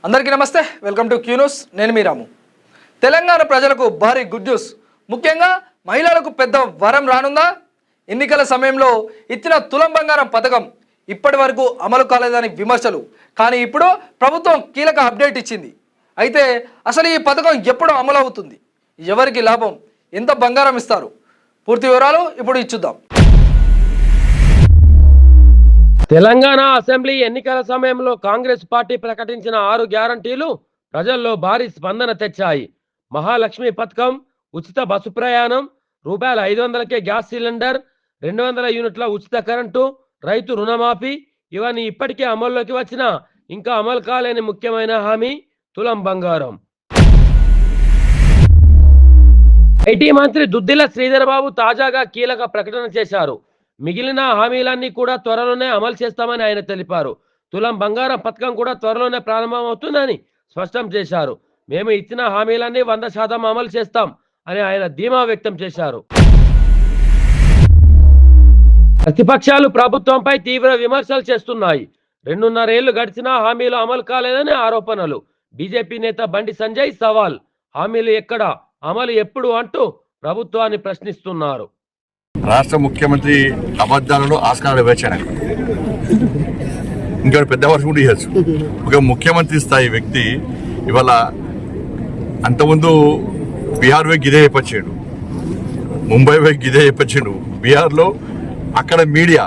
అందరికీ నమస్తే, welcome to Q news. నేను మీ రాము. తెలంగాణ ప్రజలకు భారీ గుడ్ న్యూస్. ముఖ్యంగా మహిళలకు పెద్ద వరం రానుందా? ఎన్నికల సమయంలో ఇచ్చిన తులం బంగారం పథకం ఇప్పటి వరకు అమలు కాలేదని విమర్శలు. కానీ ఇప్పుడు ప్రభుత్వం కీలక అప్డేట్ ఇచ్చింది. అయితే అసలు ఈ పథకం ఎప్పుడు అమలు అవుతుంది, ఎవరికి లాభం, ఎంత బంగారం ఇస్తారు, పూర్తి వివరాలు ఇప్పుడు ఇచ్చుద్దాం. తెలంగాణ అసెంబ్లీ ఎన్నికల సమయంలో కాంగ్రెస్ పార్టీ ప్రకటించిన 6 గ్యారంటీలు ప్రజల్లో భారీ స్పందన తెచ్చాయి. మహాలక్ష్మి పథకం, ఉచిత బస్సు ప్రయాణం, రూపాయలు 500కే గ్యాస్ సిలిండర్, 200 యూనిట్ల ఉచిత కరెంటు, రైతు రుణమాఫీ ఇవన్నీ ఇప్పటికే అమల్లోకి వచ్చినా ఇంకా అమలు కాలేని ముఖ్యమైన హామీ తులం బంగారం. ఐటీ మంత్రి దుద్దిల శ్రీధర్ బాబు తాజాగా కీలక ప్రకటన చేశారు. మిగిలిన హామీలన్నీ కూడా త్వరలోనే అమలు చేస్తామని ఆయన తెలిపారు. తులం బంగారం పథకం కూడా త్వరలోనే ప్రారంభమవుతుందని స్పష్టం చేశారు. మేము ఇచ్చిన హామీలన్నీ 100% అమలు చేస్తాం అని ఆయన ధీమా వ్యక్తం చేశారు. ప్రతిపక్షాలు ప్రభుత్వంపై తీవ్ర విమర్శలు చేస్తున్నాయి. 2.5 ఏళ్లు గడిచినా హామీలు అమలు కాలేదని ఆరోపణలు. బీజేపీ నేత బండి సంజయ్ సవాల్. హామీలు ఎక్కడ, అమలు ఎప్పుడు అంటూ ప్రభుత్వాన్ని ప్రశ్నిస్తున్నారు. రాష్ట్ర ముఖ్యమంత్రి అబద్ధాలలో ఆస్కారాలు వేచాను. ఇంకా పెద్ద వర్షం కూడా ఇవ్వచ్చు. ఒక ముఖ్యమంత్రి స్థాయి వ్యక్తి ఇవాళ అంతకుముందు బీహార్ వైపు గిదే చెప్పచ్చాడు, ముంబై వైపు గిదే చెప్పచ్చాడు. బీహార్లో అక్కడ మీడియా,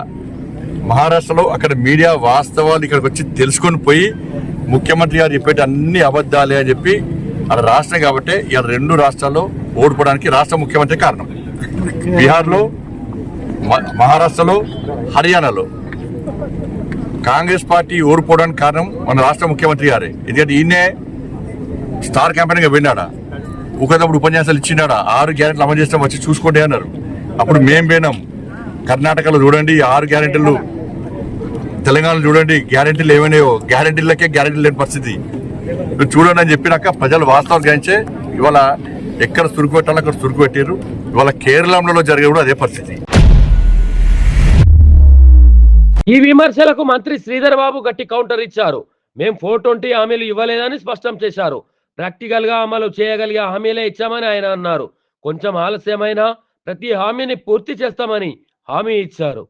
మహారాష్ట్రలో అక్కడ మీడియా వాస్తవాలు ఇక్కడికి వచ్చి తెలుసుకొని పోయి ముఖ్యమంత్రి గారు చెప్పేటి అన్ని అబద్ధాలే అని చెప్పి అక్కడ రాష్ట్రం కాబట్టి ఇవాళ 2 రాష్ట్రాల్లో ఓడిపోవడానికి రాష్ట్ర ముఖ్యమంత్రి కారణం. బీహార్లో, మహారాష్ట్రలో, హర్యానాలో కాంగ్రెస్ పార్టీ ఓడిపోవడానికి కారణం మన రాష్ట్ర ముఖ్యమంత్రి గారే. ఎందుకంటే ఈయనే స్టార్ క్యాంపెయిన్గా వెళ్ళాడా, ఒకప్పుడు ఉపన్యాసాలు ఇచ్చినాడా, 6 గ్యారెంటీలు అమలు చేస్తాం వచ్చి చూసుకోండి అన్నారు. అప్పుడు మేము పోయినాం. కర్ణాటకలో చూడండి 6 గ్యారెంటీలు, తెలంగాణలో చూడండి గ్యారెంటీలు ఏమైనాయో, గ్యారెంటీలకే గ్యారెంటీలు లేని పరిస్థితి. చూడండి అని చెప్పినాక ప్రజలు వాస్తవాలు గ్రహించే ఇవాళ ఎక్కడ చురుకు పెట్టాలో అక్కడ చురుకు పెట్టారు. ఇవాళ కేరళంలో జరిగే కూడా అదే పరిస్థితి. ఈ విమర్శలకు మంత్రి శ్రీధర్ బాబు గట్టి కౌంటర్ ఇచ్చారు. మేం 420 హామీలు ఇవ్వలేదని స్పష్టం చేశారు. ప్రాక్టికల్ గా అమలు చేయగలిగే హామీలే ఇచ్చామని ఆయన అన్నారు. కొంచెం ఆలస్యమైనా ప్రతి హామీని పూర్తి చేస్తామని హామీ ఇచ్చారు.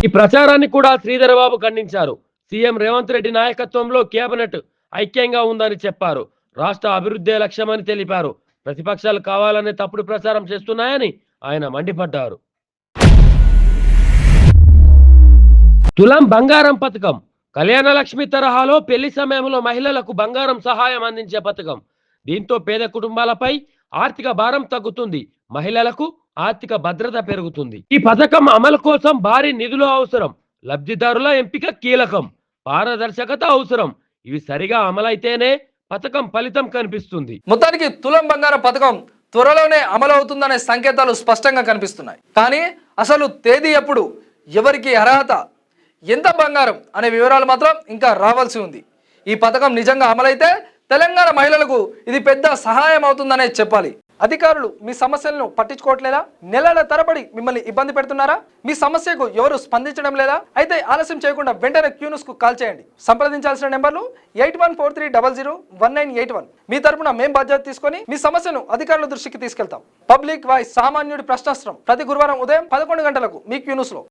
ఈ ప్రచారాన్ని కూడా శ్రీధర్ బాబు ఖండించారు. సీఎం రేవంత్ రెడ్డి నాయకత్వంలో కేబినెట్ ఐక్యంగా ఉందని చెప్పారు. రాష్ట్ర అభివృద్ధి లక్ష్యమని తెలిపారు. ప్రతిపక్షాలు కావాలనే తప్పుడు ప్రచారం చేస్తున్నాయని ఆయన మండిపడ్డారు. తులం బంగారం పథకం కళ్యాణ లక్ష్మి తరహాలో పెళ్లి సమయంలో మహిళలకు బంగారం సహాయం అందించే పథకం. దీంతో పేద కుటుంబాలపై ఆర్థిక భారం తగ్గుతుంది, మహిళలకు ఆర్థిక భద్రత పెరుగుతుంది. ఈ పథకం అమలు కోసం భారీ నిధులు అవసరం, లబ్ధిదారుల ఎంపిక కీలకం, పారదర్శకత అవసరం. ఇవి సరిగా అమలైతేనే పథకం ఫలితం కనిపిస్తుంది. మొత్తానికి తులం బంగారం పథకం త్వరలోనే అమలు అవుతుందనే సంకేతాలు స్పష్టంగా కనిపిస్తున్నాయి. కానీ అసలు తేదీ ఎప్పుడు, ఎవరికి అర్హత, ఎంత బంగారం అనే వివరాలు మాత్రం ఇంకా రావాల్సి ఉంది. ఈ పథకం నిజంగా అమలైతే తెలంగాణ మహిళలకు ఇది పెద్ద సహాయం అవుతుందనే చెప్పాలి. అధికారులు మీ సమస్యలను పట్టించుకోవట్లేదా? నెలల తరబడి మిమ్మల్ని ఇబ్బంది పెడుతున్నారా? మీ సమస్యకు ఎవరు స్పందించడం లేదా? అయితే ఆలస్యం చేయకుండా వెంటనే క్యూ న్యూస్ కు కాల్ చేయండి. సంప్రదించాల్సిన నెంబర్లు 8143001981. మీ తరపున మేము బాధ్యత తీసుకొని మీ సమస్యను అధికారుల దృష్టికి తీసుకెళ్తాం. పబ్లిక్ వాయిస్, సామాన్యుడి ప్రశ్నాస్త్రం ప్రతి గురువారం ఉదయం 11 గంటలకు మీ క్యూ న్యూస్ లో.